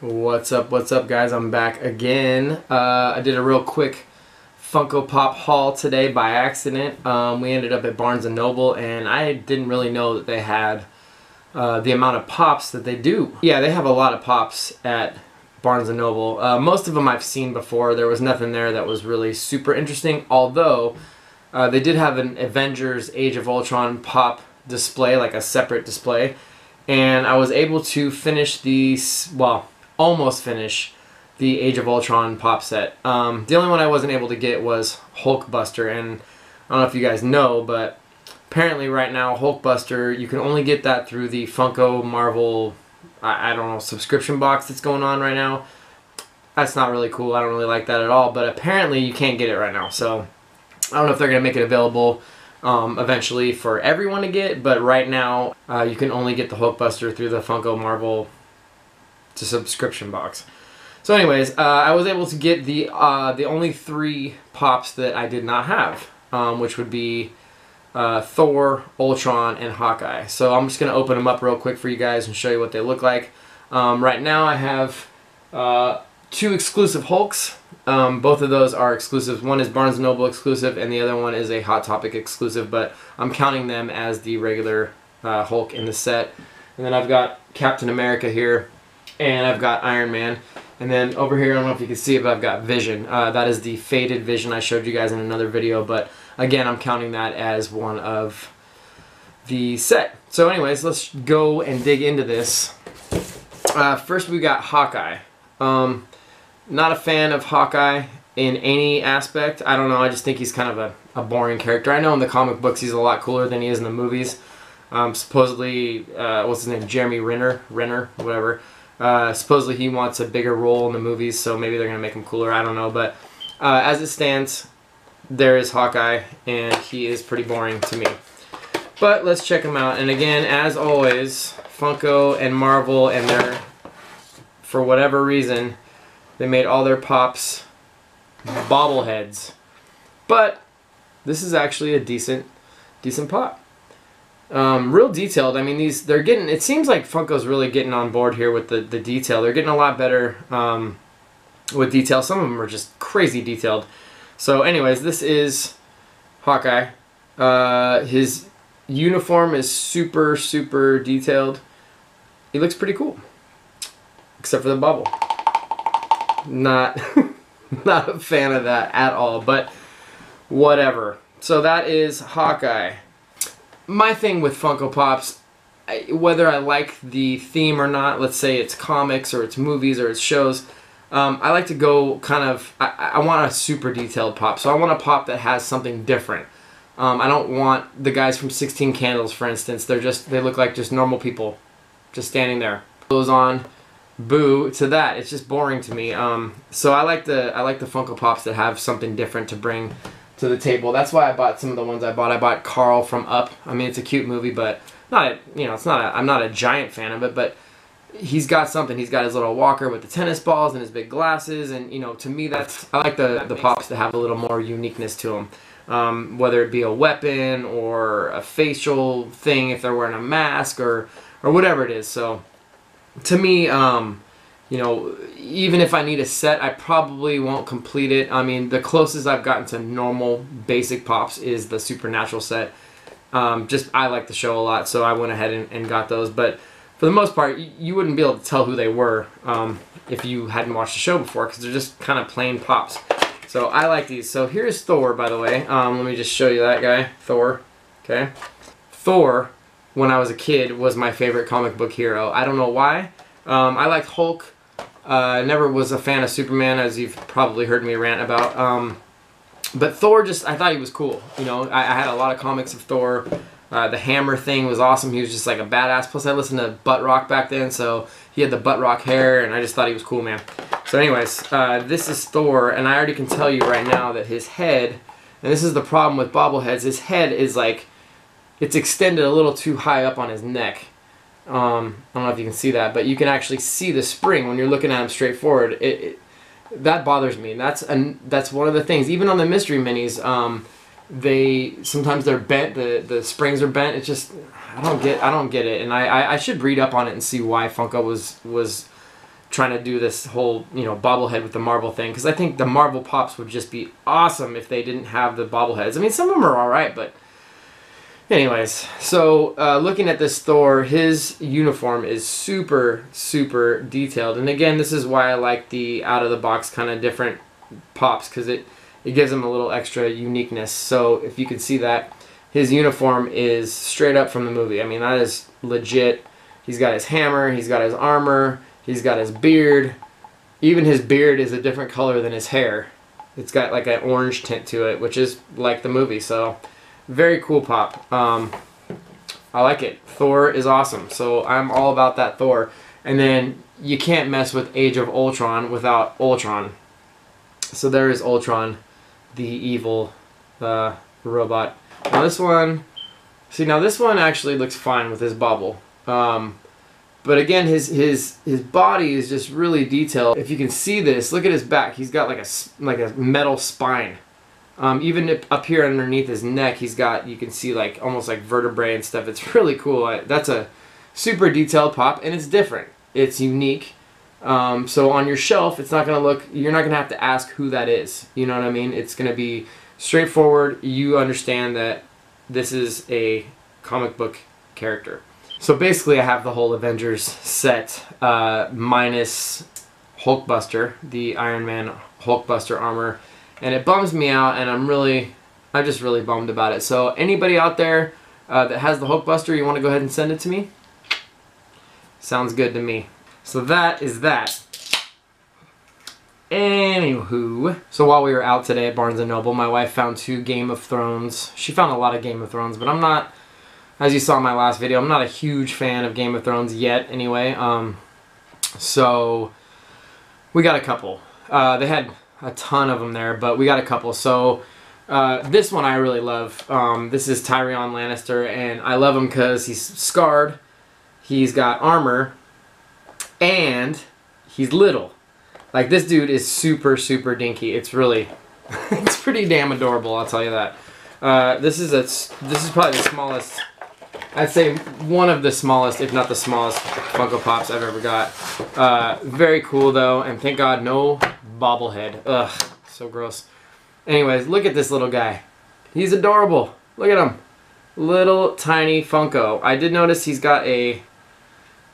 What's up guys, I'm back again. I did a real quick Funko Pop haul today by accident. We ended up at Barnes & Noble and I didn't really know that they had the amount of pops that they do. Yeah, they have a lot of pops at Barnes & Noble. Most of them I've seen before. There was nothing there that was really super interesting, although they did have an Avengers Age of Ultron pop display, like a separate display, and I was able to finish these, well, almost finish the Age of Ultron pop set. The only one I wasn't able to get was Hulkbuster, and I don't know if you guys know, but apparently right now Hulkbuster, you can only get that through the Funko Marvel, I don't know, subscription box that's going on right now. That's not really cool. I don't really like that at all, but apparently you can't get it right now. So I don't know if they're going to make it available eventually for everyone to get, but right now you can only get the Hulkbuster through the Funko Marvel subscription box. So anyways, I was able to get the only 3 pops that I did not have, which would be Thor, Ultron, and Hawkeye. So I'm just going to open them up real quick for you guys and show you what they look like. Right now I have 2 exclusive Hulks. Both of those are exclusives. One is Barnes & Noble exclusive and the other one is a Hot Topic exclusive, but I'm counting them as the regular Hulk in the set. And then I've got Captain America here, and I've got Iron Man. And then over here, I don't know if you can see it, but I've got Vision. That is the faded Vision I showed you guys in another video, but again, I'm counting that as one of the set. So anyways, let's go and dig into this. First we got Hawkeye. Not a fan of Hawkeye in any aspect. I don't know, I just think he's kind of a boring character. I know in the comic books he's a lot cooler than he is in the movies. Supposedly, what's his name, Jeremy Renner, whatever. Supposedly he wants a bigger role in the movies, so maybe they're going to make him cooler, I don't know. But as it stands, there is Hawkeye, and he is pretty boring to me. But let's check him out. And again, as always, Funko and Marvel, and they're, for whatever reason, they made all their pops bobbleheads. But this is actually a decent pop. Real detailed. I mean, they're getting, it seems like Funko's really getting on board here with the detail. They're getting a lot better with detail. Some of them are just crazy detailed. So anyways, this is Hawkeye. His uniform is super detailed. He looks pretty cool, except for the bubble. Not a fan of that at all, but whatever. So that is Hawkeye. My thing with Funko Pops, whether I like the theme or not, let's say it's comics or it's movies or it's shows, I like to go kind of, I want a super detailed pop. So I want a pop that has something different. I don't want the guys from 16 Candles, for instance. They look like just normal people just standing there. Clothes on, boo to that. It's just boring to me. So I like the Funko Pops that have something different to bring to the table. That's why I bought some of the ones I bought. I bought Carl from Up. I mean, it's a cute movie, but I'm not a giant fan of it, but he's got something. He's got his little walker with the tennis balls and his big glasses, and to me, I like the pops to have a little more uniqueness to them. Whether it be a weapon or a facial thing if they're wearing a mask or whatever it is. So to me, even if I need a set, I probably won't complete it. I mean, the closest I've gotten to normal basic pops is the Supernatural set. I like the show a lot, so I went ahead and got those. But for the most part, you wouldn't be able to tell who they were if you hadn't watched the show before, because they're just kind of plain pops. So I like these. So here's Thor, by the way. Let me just show you that guy, Thor. Okay, Thor, when I was a kid, was my favorite comic book hero. I don't know why. I liked Hulk. I never was a fan of Superman, as you've probably heard me rant about. But Thor, I thought he was cool. I had a lot of comics of Thor. The hammer thing was awesome. He was just like a badass. Plus, I listened to Butt Rock back then, so he had the Butt Rock hair, and I just thought he was cool, man. So anyways, this is Thor, and I already can tell you right now that his head, and this is the problem with bobbleheads, his head is like, it's extended a little too high up on his neck. I don't know if you can see that, but you can actually see the spring when you're looking at him straight forward. That bothers me, and that's one of the things. Even on the mystery minis, sometimes they're bent, the springs are bent. It's just, I don't get it. And I should read up on it and see why Funko was trying to do this whole, you know, bobblehead with the Marvel thing, because I think the Marvel Pops would just be awesome if they didn't have the bobbleheads. I mean, some of them are alright, but anyways, so looking at this Thor, his uniform is super, super detailed. And again, this is why I like the out-of-the-box kind of different Pops, because it gives him a little extra uniqueness. So if you can see that, his uniform is straight up from the movie. I mean, that is legit. He's got his hammer, he's got his armor, he's got his beard. Even his beard is a different color than his hair. It's got like an orange tint to it, which is like the movie. So very cool Pop. I like it. Thor is awesome. So I'm all about that Thor. And then you can't mess with Age of Ultron without Ultron. So there is Ultron, the evil robot. Now this one, see, now this one actually looks fine with his bubble. But again, his body is just really detailed. If you can see this, look at his back. He's got like a metal spine. Even up here underneath his neck, he's got, you can see like almost like vertebrae and stuff. It's really cool. That's a super detailed Pop, and it's different. It's unique. So on your shelf, it's not gonna look, you're not gonna have to ask who that is. You know what I mean? It's gonna be straightforward. You understand that this is a comic book character. So basically I have the whole Avengers set minus Hulkbuster, the Iron Man Hulkbuster armor, and it bums me out, and I'm just really bummed about it. So anybody out there that has the Hulkbuster, you want to go ahead and send it to me? Sounds good to me. So that is that. Anywho, so while we were out today at Barnes & Noble, my wife found 2 Game of Thrones. She found a lot of Game of Thrones, but I'm not, as you saw in my last video, I'm not a huge fan of Game of Thrones yet anyway. So we got a couple. They had a ton of them there, but we got a couple. So this one I really love. This is Tyrion Lannister, and I love him because he's scarred, he's got armor, and he's little. Like, this dude is super, super dinky. It's really, it's pretty damn adorable, I'll tell you that. This is probably the smallest, I'd say one of the smallest, if not the smallest, Funko Pops I've ever got. Very cool though, and thank God no bobblehead. Ugh, so gross. Anyways, look at this little guy. He's adorable. Look at him. Little tiny Funko. I did notice he's got a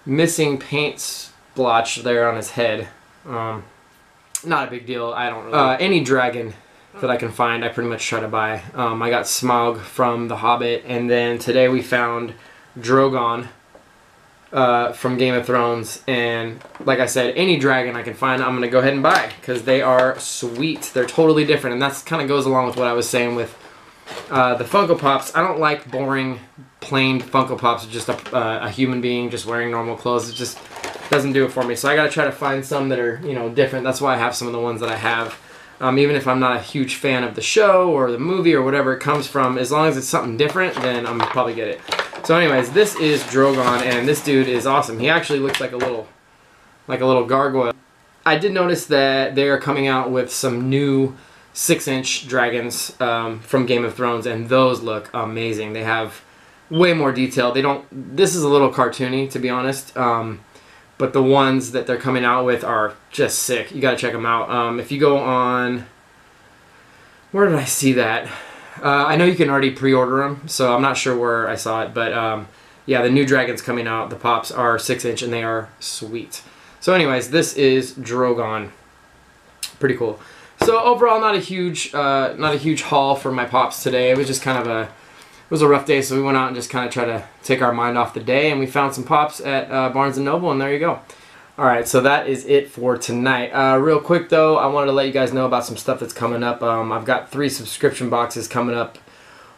missing paint splotch there on his head. Not a big deal. I don't really... any dragon that I can find, I pretty much try to buy. I got Smaug from The Hobbit, and then today we found Drogon from Game of Thrones, and like I said, any dragon I can find, I'm going to go ahead and buy, because they are sweet. They're totally different, and that kind of goes along with what I was saying with the Funko Pops. I don't like boring, plain Funko Pops with just a human being just wearing normal clothes. It just doesn't do it for me. So I got to try to find some that are, you know, different. That's why I have some of the ones that I have. Even if I'm not a huge fan of the show or the movie or whatever it comes from, as long as it's something different, then I'm probably get it. So anyways, this is Drogon, and this dude is awesome. He actually looks like a little gargoyle. I did notice that they are coming out with some new 6-inch dragons from Game of Thrones, and those look amazing. They have way more detail. This is a little cartoony, to be honest. But the ones that they're coming out with are just sick. You gotta check them out. If you go on... Where did I see that? I know you can already pre-order them, so I'm not sure where I saw it. But yeah, the new dragons coming out, the Pops are 6-inch, and they are sweet. So anyways, this is Drogon. Pretty cool. So overall, not a huge haul for my Pops today. It was just kind of it was a rough day, so we went out and just kind of tried to take our mind off the day, and we found some Pops at Barnes & Noble, and there you go. Alright, so that is it for tonight. Real quick though, I wanted to let you guys know about some stuff that's coming up. I've got 3 subscription boxes coming up.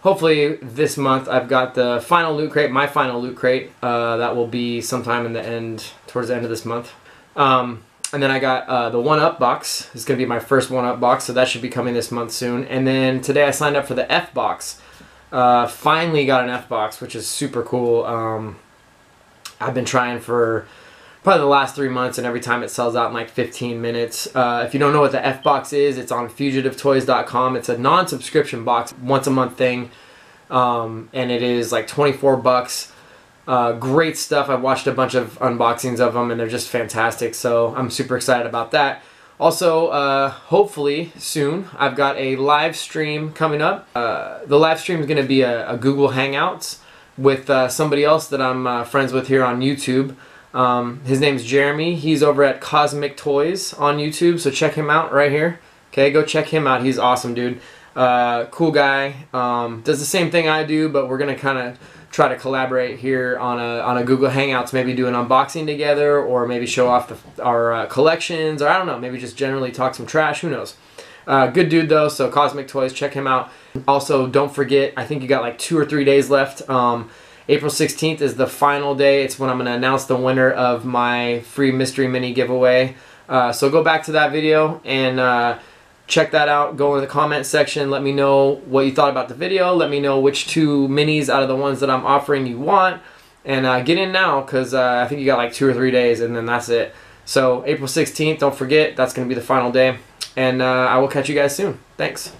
Hopefully this month. I've got the final loot crate, my final loot crate. That will be sometime towards the end of this month. And then I got the 1-Up box. It's going to be my first 1-Up box, so that should be coming this month soon. And then today I signed up for the F box. Finally got an F box, which is super cool. I've been trying for probably the last 3 months, and every time it sells out in like 15 minutes. If you don't know what the F-Box is, it's on fugitivetoys.com. It's a non-subscription box, once a month thing, and it is like 24 bucks. Great stuff. I've watched a bunch of unboxings of them, and they're just fantastic, so I'm super excited about that. Also, hopefully soon, I've got a live stream coming up. The live stream is going to be a Google Hangouts with somebody else that I'm friends with here on YouTube. His name's Jeremy. He's over at Cosmic Toys on YouTube, so check him out right here. Okay, go check him out. He's awesome, dude. Cool guy. Does the same thing I do, but we're going to kind of try to collaborate here on a Google Hangouts, maybe do an unboxing together, or maybe show off our collections, or I don't know, maybe just generally talk some trash, who knows. Good dude though, so Cosmic Toys, check him out. Also, don't forget, I think you got like 2 or 3 days left. April 16th is the final day. It's when I'm going to announce the winner of my free mystery mini giveaway. So go back to that video and check that out. Go in the comment section. Let me know what you thought about the video. Let me know which 2 minis out of the ones that I'm offering you want. And get in now, because I think you got like 2 or 3 days, and then that's it. So April 16th, don't forget, that's going to be the final day. And I will catch you guys soon. Thanks.